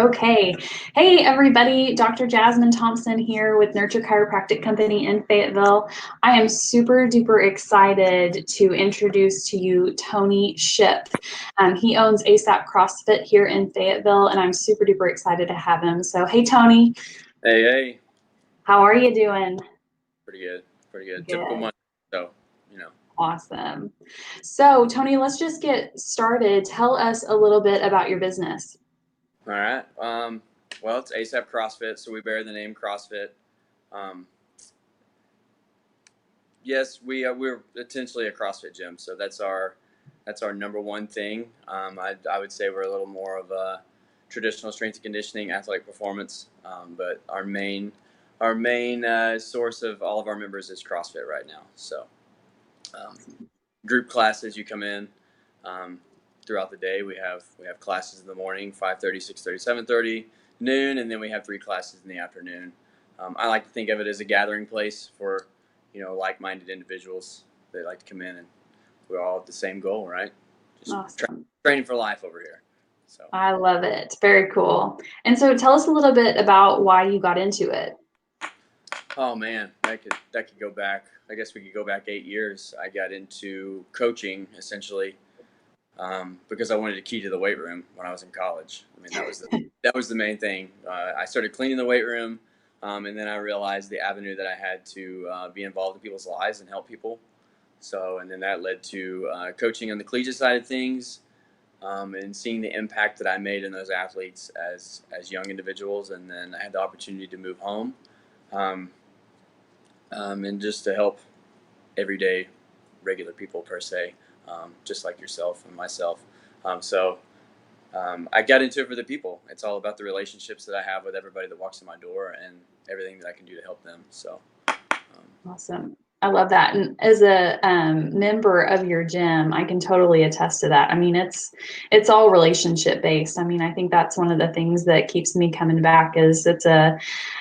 Okay. Hey, everybody. Dr. Jasmine Thompson here with Nurture Chiropractic Company in Fayetteville. I am super duper excited to introduce to you Tony Shipp. He owns ASAP CrossFit here in Fayetteville, and I'm super duper excited to have him. So, hey, Tony. Hey, hey. How are you doing? Pretty good. Pretty good. Typical Good. Monday. So. Awesome. So, Tony, let's just get started. Tell us a little bit about your business. All right. Well, it's ASAP CrossFit, so we bear the name CrossFit. Um, yes, we're essentially a CrossFit gym, so that's our number one thing. I would say we're a little more of a traditional strength and conditioning, athletic performance, but our main source of all of our members is CrossFit right now. So, um, group classes, you come in. Um, Throughout the day, we have classes in the morning, 5:30, 6:30, 7:30, noon, and then we have 3 classes in the afternoon. I like to think of it as a gathering place for like-minded individuals that like to come in, and we're all at the same goal, right? Just Awesome. training for life over here. So. I love it. Very cool. And so tell us a little bit about why you got into it. Oh man, that could go back. I guess we could go back 8 years. I got into coaching essentially because I wanted a key to the weight room when I was in college. I mean, that was the main thing. I started cleaning the weight room, and then I realized the avenue that I had to be involved in people's lives and help people. So, and then that led to coaching on the collegiate side of things, and seeing the impact that I made in those athletes as young individuals. And then I had the opportunity to move home, um, and just to help everyday regular people per se, just like yourself and myself. So I got into it for the people. It's all about the relationships that I have with everybody that walks in my door and everything that I can do to help them. So. Awesome. I love that. And as a member of your gym, I can totally attest to that. I mean, it's all relationship based. I mean, I think that's one of the things that keeps me coming back is it's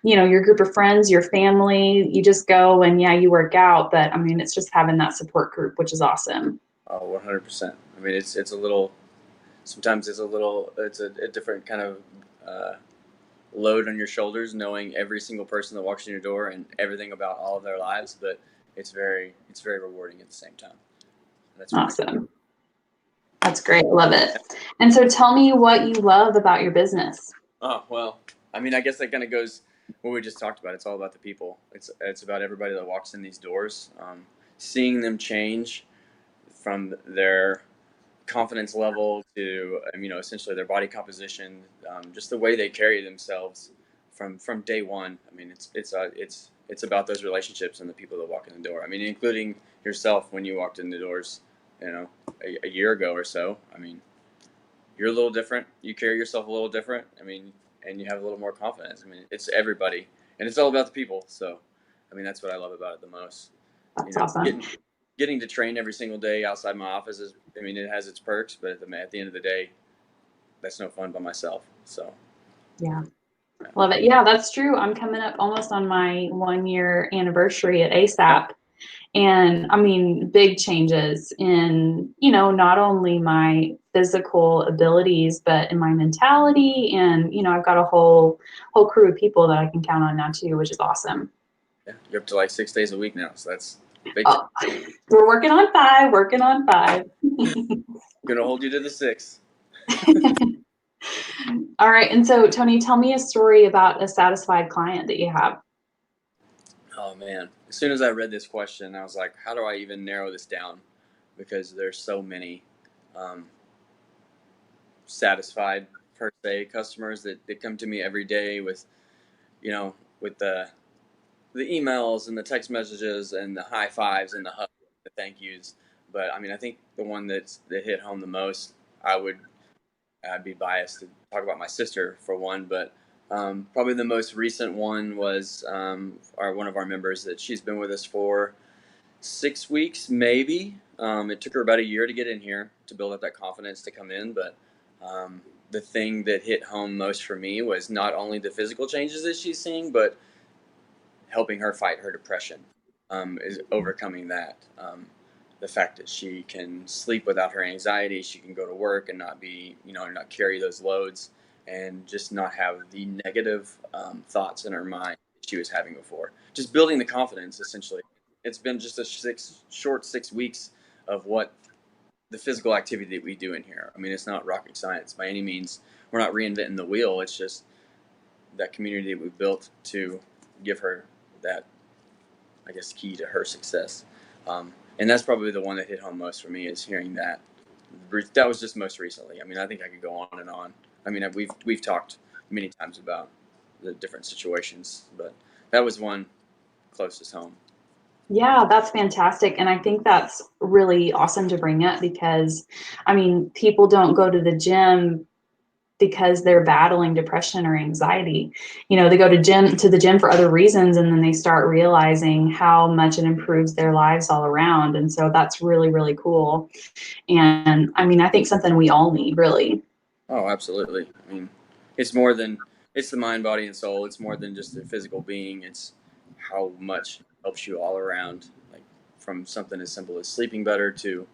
your group of friends, your family, you just go and yeah, you work out. But I mean, it's just having that support group, which is awesome. Oh, 100%. I mean, it's a little. Sometimes it's a different kind of load on your shoulders, knowing every single person that walks in your door and everything about all of their lives. But it's very rewarding at the same time. That's really cool. Awesome. That's great. I love it. And so tell me what you love about your business. Oh, well, I mean, I guess that kind of goes what we just talked about. It's all about the people. It's about everybody that walks in these doors, seeing them change from their confidence level to essentially their body composition, just the way they carry themselves from day one. I mean, it's about those relationships and the people that walk in the door. I mean, including yourself when you walked in the doors, a year ago or so. I mean, you're a little different. You carry yourself a little different. I mean, and you have a little more confidence. I mean, it's everybody, and it's all about the people. So, I mean, that's what I love about it the most. That's awesome. Getting to train every single day outside my office is, I mean, it has its perks, but at the end of the day, that's no fun by myself. So. Yeah. Love it. Yeah, that's true. I'm coming up almost on my 1 year anniversary at ASAP. And I mean, big changes in, not only my physical abilities, but in my mentality. And, I've got a whole crew of people that I can count on now too, which is awesome. Yeah, you're up to like 6 days a week now. So that's big. Oh, we're working on 5. Gonna hold you to the 6. All right. And so, Tony, tell me a story about a satisfied client that you have. Oh man! As soon as I read this question, I was like, how do I even narrow this down? Because there's so many um, satisfied per se customers that come to me every day with the emails and the text messages and the high fives and the hugs, the thank yous. But I mean, I think the one that hit home the most, I'd be biased to talk about my sister for one, but probably the most recent one was one of our members that she's been with us for 6 weeks, maybe. It took her about a year to get in here to build up that confidence to come in, but the thing that hit home most for me was not only the physical changes that she's seeing, but helping her fight her depression, is overcoming that. The fact that she can sleep without her anxiety, she can go to work and not carry those loads. and just not have the negative thoughts in her mind that she was having before. Just building the confidence, essentially. It's been just a short 6 weeks of what the physical activity that we do in here. I mean, it's not rocket science by any means. We're not reinventing the wheel. It's just that community that we've built to give her that, I guess, key to her success. And that's probably the one that hit home most for me, is hearing that. That was just most recently. I mean, I think I could go on and on. I mean, we've talked many times about the different situations, but that was one closest home. Yeah, that's fantastic. And I think that's really awesome to bring up because, I mean, people don't go to the gym because they're battling depression or anxiety. You know, they go to the gym for other reasons, and then they start realizing how much it improves their lives all around. And so that's really, really cool. And I mean, I think something we all need, really. Oh, absolutely. I mean, it's the mind, body, and soul. It's more than just a physical being. It's how much it helps you all around, like from something as simple as sleeping better to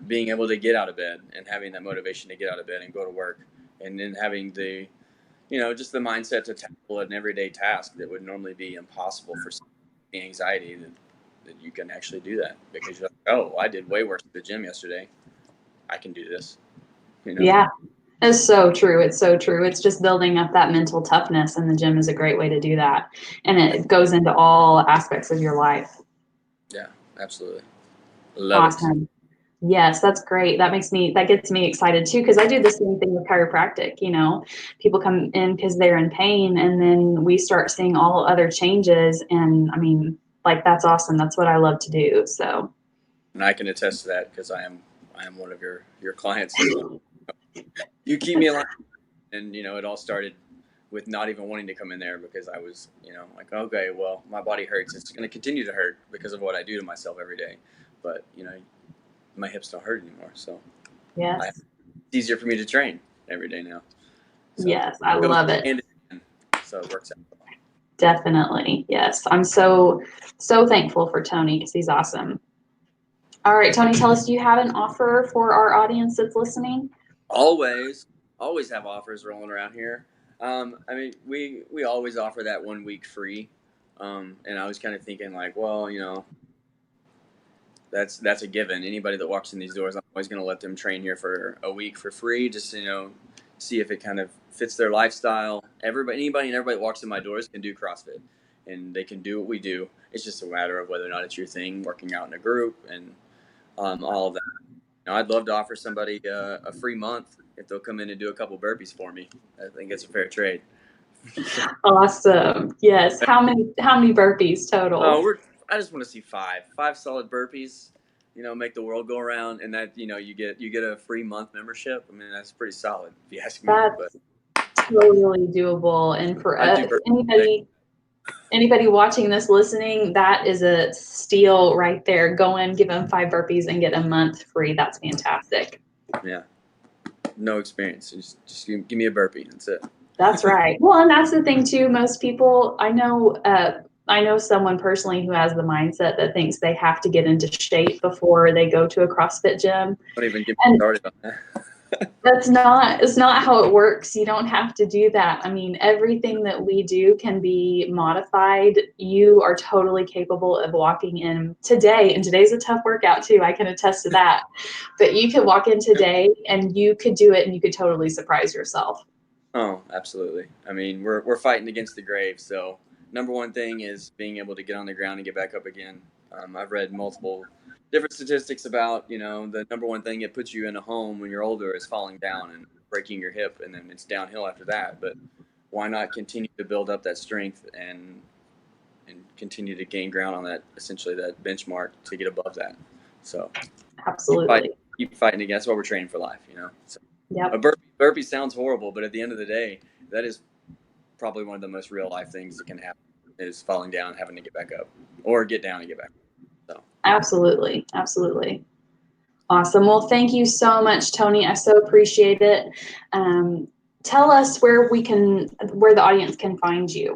being able to get out of bed and having that motivation to get out of bed and go to work, and then having the, just the mindset to tackle an everyday task that would normally be impossible for the anxiety that you can actually do that because you're like, oh, I did way worse at the gym yesterday. I can do this, you know? Yeah, it's so true. It's so true. It's just building up that mental toughness, and the gym is a great way to do that. And it goes into all aspects of your life. Yeah, absolutely. Love it. Awesome. Yes, that's great. That gets me excited too, because I do the same thing with chiropractic. You know, people come in because they're in pain, and then we start seeing all other changes. And I mean, like, that's awesome. That's what I love to do. So, And I can attest to that because I am one of your clients as well. You keep me alive, and it all started with not even wanting to come in there because I was, like, okay, well, my body hurts. It's going to continue to hurt because of what I do to myself every day. But my hips don't hurt anymore, so it's yes, easier for me to train every day now. So yes, I it goes love it. hand in hand, so it works out. Definitely. Yes, I'm so thankful for Tony because he's awesome. All right, Tony, tell us, do you have an offer for our audience that's listening? Always, always have offers rolling around here. I mean, we always offer that 1 week free, and I was kind of thinking like, well, that's a given. Anybody that walks in these doors, I'm always going to let them train here for a week for free, just to, see if it kind of fits their lifestyle. Anybody and everybody that walks in my doors can do CrossFit, and they can do what we do. It's just a matter of whether or not it's your thing, working out in a group, and all of that. I'd love to offer somebody a free month if they'll come in and do a couple burpees for me. I think it's a fair trade. Awesome. Yes. How many burpees total? Oh, I just want to see five solid burpees. Make the world go around, and that you get a free month membership. I mean, that's pretty solid if you ask me. But That's totally doable. And for I do burpees today. anybody watching this, listening, that is a steal right there. Go in, give them 5 burpees, and get a month free. That's fantastic. Yeah, no experience. Just give me a burpee. That's it. That's right. Well, and that's the thing too. Most people, I know someone personally who has the mindset that thinks they have to get into shape before they go to a CrossFit gym. Don't even get me And started on that. it's not how it works. You don't have to do that. I mean, everything that we do can be modified. You are totally capable of walking in today, and today's a tough workout too. I can attest to that. But you could walk in today and you could do it, and you could totally surprise yourself. Oh, absolutely. I mean, we're fighting against the grave. So number one thing is being able to get on the ground and get back up again. I've read multiple different statistics about the number one thing that puts you in a home when you're older is falling down and breaking your hip, and then it's downhill after that. But why not continue to build up that strength and continue to gain ground on that, essentially that benchmark, to get above that? So Absolutely. keep fighting against. That's why we're training for life. So a Yep. burpee sounds horrible, but at the end of the day, that is probably one of the most real life things that can happen, is falling down, having to get back up, or get down and get back up. So Absolutely. Absolutely. Awesome. Well, thank you so much, Tony. I so appreciate it. Um, Tell us where the audience can find you.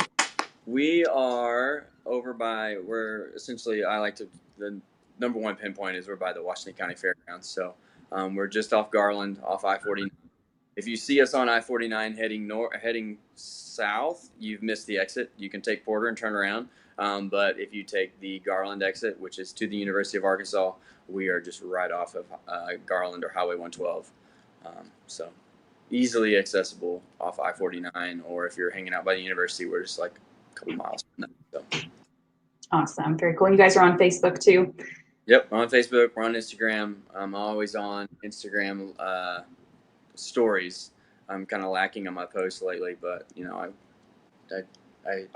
we are we're essentially, the number one pinpoint is we're by the Washington County Fairgrounds. So we're just off Garland, off I-40. If you see us on I-49 heading south, you've missed the exit. You can take Porter and turn around. But if you take the Garland exit, which is to the University of Arkansas, we are just right off of Garland or Highway 112. So easily accessible off I-49, or if you're hanging out by the university, we're just like a couple miles from that. So. Awesome. Very cool. You guys are on Facebook too? Yep, we're on Facebook. We're on Instagram. I'm always on Instagram stories. I'm kind of lacking on my posts lately, but you know,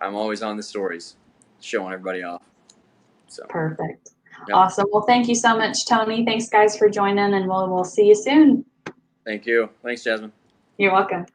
I'm always on the stories, showing everybody off. So Perfect. yep. Awesome. Well, thank you so much, Tony. Thanks guys for joining, and we'll see you soon. Thank you. Thanks, Jasmine. You're welcome.